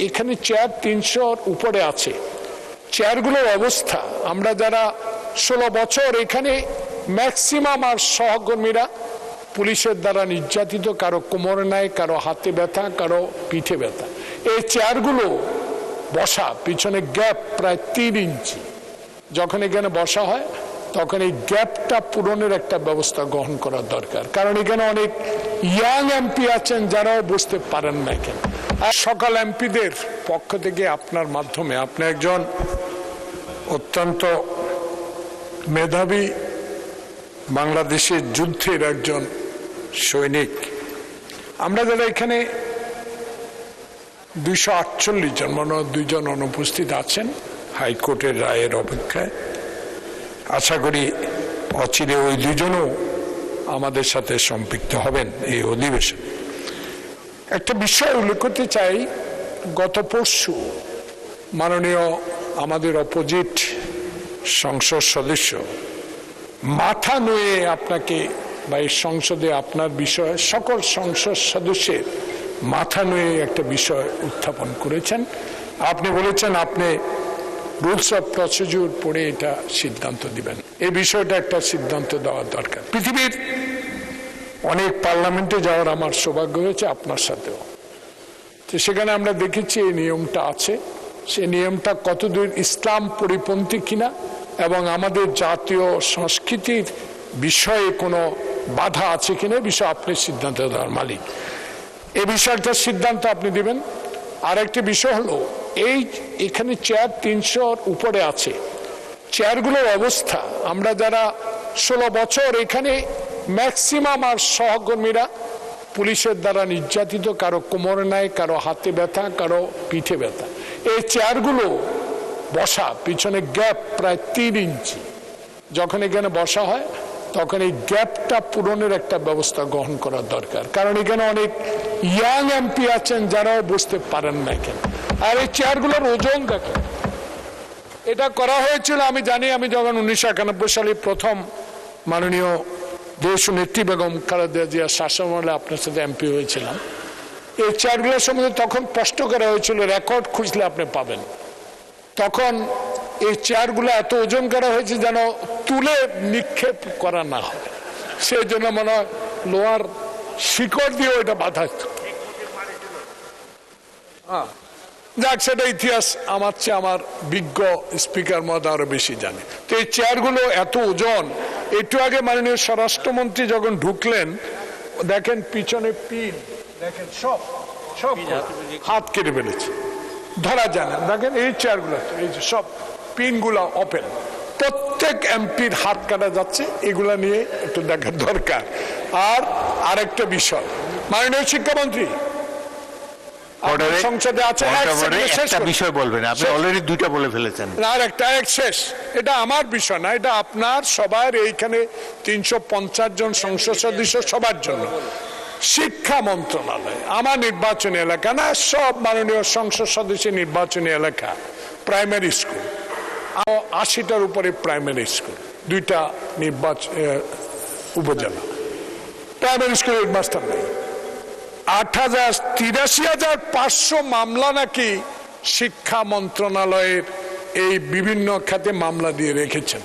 এখানে চেয়ার 300-র উপরে আছে। চেয়ারগুলোর অবস্থা, আমরা যারা 16 বছর এখানে ম্যাক্সিমাম আর সহকর্মীরা পুলিশের দ্বারা নির্যাতিত, কারো কোমরে নাই, কারো হাতে ব্যথা, কারো পিঠে ব্যথা। এই চেয়ারগুলো বসা, পিছনে গ্যাপ প্রায় 3 ইঞ্চি। যখন এখানে বসা হয় তখন এই গ্যাপটা পূরণের একটা ব্যবস্থা গ্রহণ করা দরকার, কারণ এখানে অনেক ইয়াং এমপি আছেন যারাও বুঝতে পারেন না এখানে। আর সকল এমপিদের পক্ষ থেকে আপনার মাধ্যমে, আপনি একজন অত্যন্ত মেধাবী বাংলাদেশের যুদ্ধের একজন সৈনিক। আমরা যারা এখানে 248 জন, মনে হয় 2 জন অনুপস্থিত আছেন হাইকোর্টের রায়ের অপেক্ষায়। আশা করি অচিরে ওই 2 জনও আমাদের সাথে সম্পৃক্ত হবেন এই অধিবেশন। একটা বিষয় উল্লেখ করতে চাই, গত পরশু মাননীয় আমাদের অপোজিট সংসদ সদস্য মাথা নুয়ে আপনাকে বা এই সংসদে আপনার বিষয়ে সকল সংসদ সদস্যের মাথা নুয়ে একটা বিষয় উত্থাপন করেছেন। আপনি বলেছেন আপনি রুলস অফ প্রসিডিউর পড়ে এটা সিদ্ধান্ত দিবেন। এই বিষয়টা একটা সিদ্ধান্ত দেওয়া দরকার। পৃথিবীর অনেক পার্লামেন্টে যাওয়ার আমার সৌভাগ্য হয়েছে, আপনার সাথেও। তো সেখানে আমরা দেখেছি এই নিয়মটা আছে। সেই নিয়মটা কতদূর ইসলাম পরিপন্থী কিনা এবং আমাদের জাতীয় সংস্কৃতির বিষয়ে কোনো বাধা আছে কিনা, বিষয়ে আপনি সিদ্ধান্ত দেওয়ার মালিক। এই বিষয়টার সিদ্ধান্ত আপনি দিবেন। আর একটি বিষয় হলো, এখানে চেয়ার 300-র উপরে আছে। চেয়ারগুলোর অবস্থা, আমরা যারা 16 বছর এখানে ম্যাক্সিমাম আর সহকর্মীরা পুলিশের দ্বারা নির্যাতিত, কারো কোমরে নাই, কারো হাতে ব্যথা, কারো পিঠে ব্যথা। এই চেয়ারগুলো বসা, পিছনে গ্যাপ প্রায় 3 ইঞ্চি। যখন এখানে বসা হয় তখন এই গ্যাপটা পূরণের একটা ব্যবস্থা গ্রহণ করা দরকার, কারণ এখানে অনেক ইয়াং এমপি আছেন যারাও বুঝতে পারেন না এখানে। আর এই চেয়ারগুলোর ওজন দেখেন। এটা করা হয়েছিল আমি জানি, আমি যখন 1991 সালে প্রথম মাননীয় দেশনেত্রী বেগম খালেদা জিয়ার শাসনামলে আপনার সাথে এমপি হয়েছিলাম। এই চেয়ারগুলোর সম্বন্ধে তখন স্পষ্ট করা হয়েছিল, রেকর্ড খুঁজলে আপনি পাবেন। তখন এই চেয়ারগুলো এত ওজন করা হয়েছে যেন তুলে নিক্ষেপ করা না হয়, সেই জন্য মনে হয় লোহার শিকড় দিয়ে ওইটা বাধা। যাক, সেটা ইতিহাস আমার চেয়ে আমার বিজ্ঞ স্পিকার মহোদয় আরো বেশি জানে। তো এই চেয়ারগুলো এত ওজন। একটু আগে মাননীয় স্বরাষ্ট্রমন্ত্রী যখন ঢুকলেন, দেখেন পিছনে পিন, দেখেন সব হাত কেটে ফেলেছে, ধরা যায় না। দেখেন এই চেয়ারগুলো, এই যে সব পিনগুলো ওপেন, প্রত্যেক এমপির হাত কাটা যাচ্ছে। এগুলা নিয়ে একটু দেখার দরকার। আর আরেকটা বিষয়, মাননীয় শিক্ষামন্ত্রী সংসদে আছে, একটা বিষয় বলবেন, আপনি অলরেডি 2টা বলে ফেলেছেন। আর একটা শেষ, এটা আমার বিষয় না, এটা আপনার সবার, এইখানে 350 জন সংসদ সদস্য সবার জন্য। শিক্ষা মন্ত্রণালয় আমার নির্বাচনী এলাকা না, সব মাননীয় সংসদ সদস্যের নির্বাচনী এলাকা, প্রাইমারি স্কুল 80টার উপরে প্রাইমারি স্কুল, 2টা উপজেলা প্রাইমারি স্কুল হেডমাস্টার নেই। 83,500 মামলা নাকি শিক্ষা মন্ত্রণালয়ের এই বিভিন্ন খাতে মামলা দিয়ে রেখেছেন।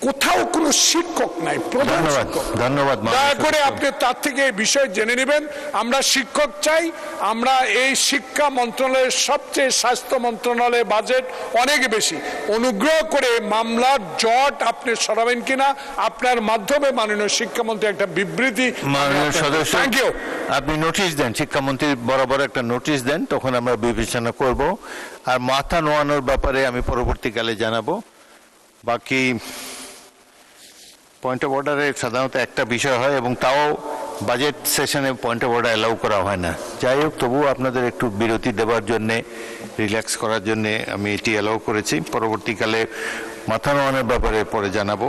কোথাও কোনো শিক্ষক নাই, প্রধান শিক্ষক। ধন্যবাদ। দয়া করে আপনি তার থেকে এই বিষয় জেনে নেবেন। আমরা শিক্ষক চাই। আমরা এই শিক্ষা মন্ত্রণালয়ের সবচেয়ে, স্বাস্থ্য মন্ত্রণালয়ের বাজেট অনেক বেশি। অনুগ্রহ করে মামলার জট আপনি সরাবেন কিনা, আপনার মাধ্যমে মাননীয় শিক্ষামন্ত্রী একটা বিবৃতি। মাননীয় সদস্য, আপনি নোটিশ দেন, শিক্ষামন্ত্রী বরাবর একটা নোটিশ দেন, তখন আমরা বিবেচনা করব। আর মাথা নোয়ানোর ব্যাপারে আমি পরবর্তীকালে জানাবো। বাকি পয়েন্ট অফ অর্ডারে সাধারণত একটা বিষয় হয়, এবং তাও বাজেট সেশনে পয়েন্ট অফ অর্ডার অ্যালাউ করা হয় না। যাই হোক, তবুও আপনাদের একটু বিরতি দেওয়ার জন্যে, রিল্যাক্স করার জন্যে আমি এটি অ্যালাউ করেছি। পরবর্তীকালে মাথা নোয়ানোর ব্যাপারে পরে জানাবো।